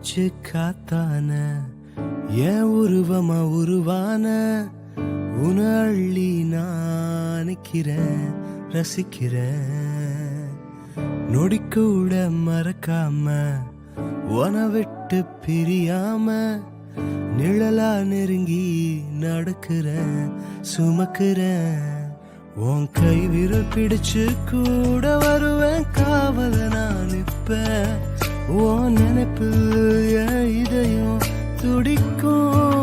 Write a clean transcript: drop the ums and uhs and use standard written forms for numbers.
மூச்சு காத்தான என் உருவமா உருவான உன அள்ளி நான் நிக்கிறேன் ரசிக்கிறேன். நொடி கூட மறக்காம உன விட்டு பிரியாம நிழலா நெருங்கி நடக்கிறேன் சுமக்கிறேன். உன் கை விரல் பிடிச்சு கூட வருவேன் காவல நான் நிப்பேன். உன் நினைப்பு என் இதயம் துடிக்கும்.